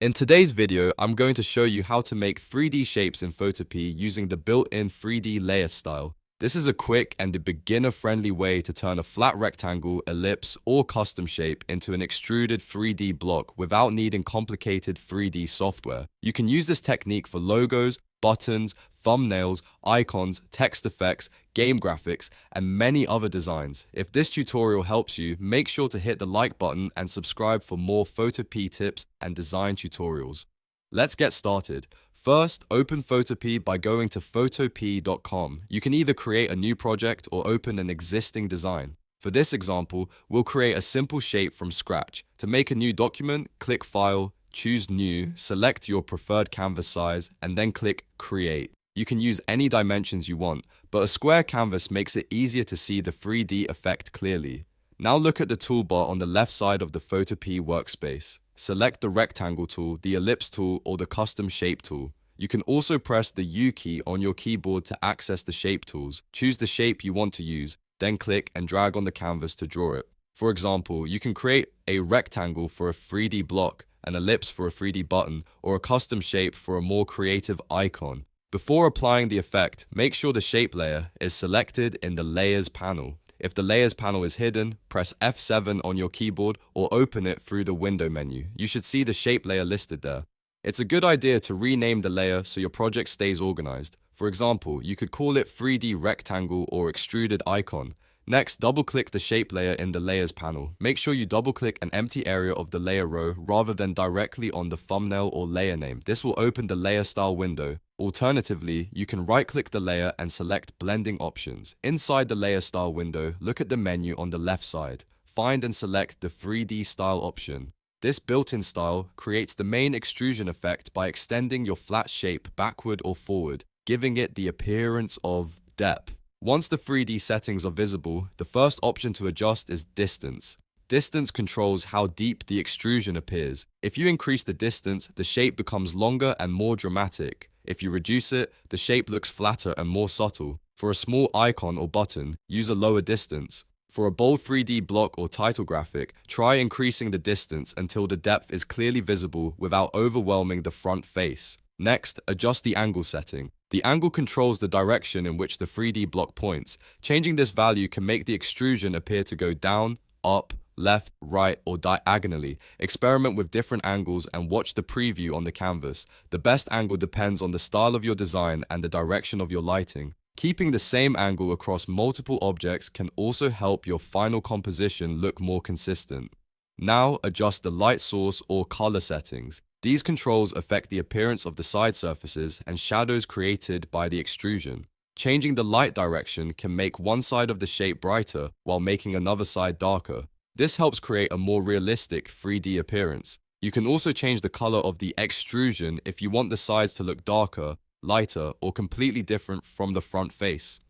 In today's video, I'm going to show you how to make 3D shapes in Photopea using the built-in 3D layer style. This is a quick and beginner-friendly way to turn a flat rectangle, ellipse, or custom shape into an extruded 3D block without needing complicated 3D software. You can use this technique for logos, buttons, thumbnails, icons, text effects, game graphics, and many other designs. If this tutorial helps you, make sure to hit the like button and subscribe for more Photopea tips and design tutorials. Let's get started. First, open Photopea by going to photopea.com. You can either create a new project or open an existing design. For this example, we'll create a simple shape from scratch. To make a new document, click File, choose New, select your preferred canvas size, and then click Create. You can use any dimensions you want, but a square canvas makes it easier to see the 3D effect clearly. Now look at the toolbar on the left side of the Photopea workspace. Select the rectangle tool, the ellipse tool, or the custom shape tool. You can also press the U key on your keyboard to access the shape tools. Choose the shape you want to use, then click and drag on the canvas to draw it. For example, you can create a rectangle for a 3D block, an ellipse for a 3D button, or a custom shape for a more creative icon. Before applying the effect, make sure the shape layer is selected in the Layers panel. If the Layers panel is hidden, press F7 on your keyboard or open it through the window menu. You should see the shape layer listed there. It's a good idea to rename the layer so your project stays organized. For example, you could call it 3D rectangle or extruded icon. Next, double-click the shape layer in the Layers panel. Make sure you double-click an empty area of the layer row rather than directly on the thumbnail or layer name. This will open the layer style window. Alternatively, you can right-click the layer and select blending options. Inside the layer style window, look at the menu on the left side. Find and select the 3D style option. This built-in style creates the main extrusion effect by extending your flat shape backward or forward, giving it the appearance of depth. Once the 3D settings are visible, the first option to adjust is distance. Distance controls how deep the extrusion appears. If you increase the distance, the shape becomes longer and more dramatic. If you reduce it, the shape looks flatter and more subtle. For a small icon or button, use a lower distance. For a bold 3D block or title graphic, try increasing the distance until the depth is clearly visible without overwhelming the front face. Next, adjust the angle setting. The angle controls the direction in which the 3D block points. Changing this value can make the extrusion appear to go down, up, left, right, or diagonally. Experiment with different angles and watch the preview on the canvas. The best angle depends on the style of your design and the direction of your lighting. Keeping the same angle across multiple objects can also help your final composition look more consistent. Now adjust the light source or color settings. These controls affect the appearance of the side surfaces and shadows created by the extrusion. Changing the light direction can make one side of the shape brighter while making another side darker. This helps create a more realistic 3D appearance. You can also change the color of the extrusion if you want the sides to look darker, lighter, or completely different from the front face.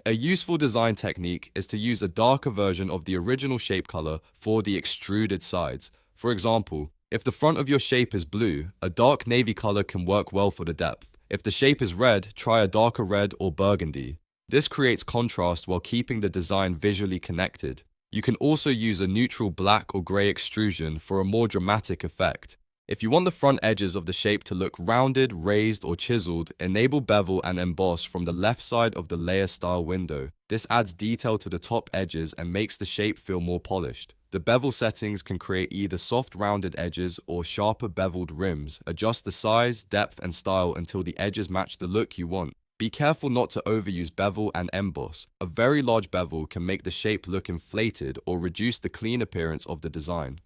A useful design technique is to use a darker version of the original shape color for the extruded sides. For example, if the front of your shape is blue, a dark navy color can work well for the depth. If the shape is red, try a darker red or burgundy. This creates contrast while keeping the design visually connected. You can also use a neutral black or gray extrusion for a more dramatic effect. If you want the front edges of the shape to look rounded, raised, or chiseled, enable Bevel and Emboss from the left side of the layer style window. This adds detail to the top edges and makes the shape feel more polished. The bevel settings can create either soft rounded edges or sharper beveled rims. Adjust the size, depth, and style until the edges match the look you want. Be careful not to overuse Bevel and Emboss. A very large bevel can make the shape look inflated or reduce the clean appearance of the design.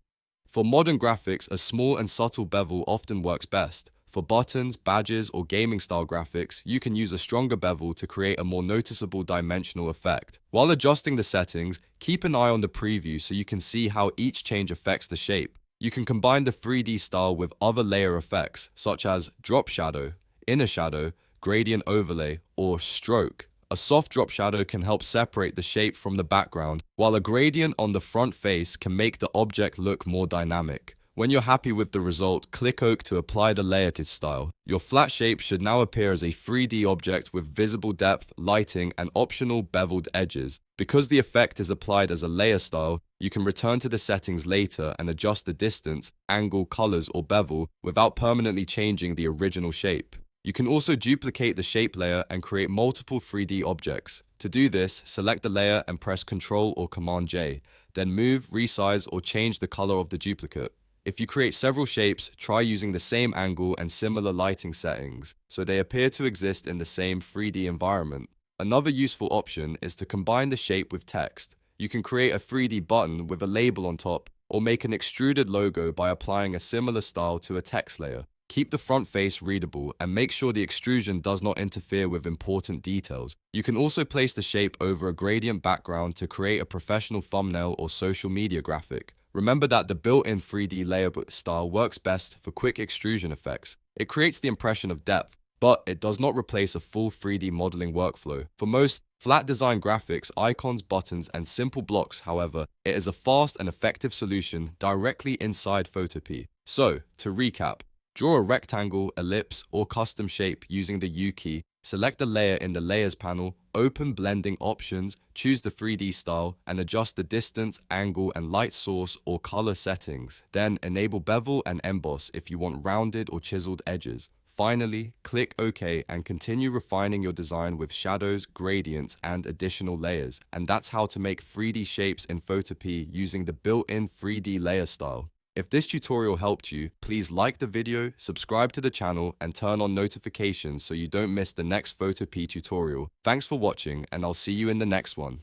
For modern graphics, a small and subtle bevel often works best. For buttons, badges, or gaming-style graphics, you can use a stronger bevel to create a more noticeable dimensional effect. While adjusting the settings, keep an eye on the preview so you can see how each change affects the shape. You can combine the 3D style with other layer effects, such as drop shadow, inner shadow, gradient overlay, or stroke. A soft drop shadow can help separate the shape from the background, while a gradient on the front face can make the object look more dynamic. When you're happy with the result, click OK to apply the layered style. Your flat shape should now appear as a 3D object with visible depth, lighting, and optional beveled edges. Because the effect is applied as a layer style, You can return to the settings later and adjust the distance, angle, colors, or bevel without permanently changing the original shape. You can also duplicate the shape layer and create multiple 3D objects. To do this, select the layer and press Ctrl or Command J, then move, resize, or change the color of the duplicate. If you create several shapes, try using the same angle and similar lighting settings, so they appear to exist in the same 3D environment. Another useful option is to combine the shape with text. You can create a 3D button with a label on top, or make an extruded logo by applying a similar style to a text layer. Keep the front face readable and make sure the extrusion does not interfere with important details. You can also place the shape over a gradient background to create a professional thumbnail or social media graphic. Remember that the built-in 3D layer style works best for quick extrusion effects. It creates the impression of depth, but it does not replace a full 3D modeling workflow. For most flat design graphics, icons, buttons, and simple blocks, however, it is a fast and effective solution directly inside Photopea. So, to recap, draw a rectangle, ellipse, or custom shape using the U key, select the layer in the Layers panel, open blending options, choose the 3D style, and adjust the distance, angle, and light source or color settings. Then enable Bevel and Emboss if you want rounded or chiseled edges. Finally, click OK and continue refining your design with shadows, gradients, and additional layers. And that's how to make 3D shapes in Photopea using the built-in 3D layer style. If this tutorial helped you, please like the video, subscribe to the channel, and turn on notifications so you don't miss the next Photopea tutorial. Thanks for watching, and I'll see you in the next one.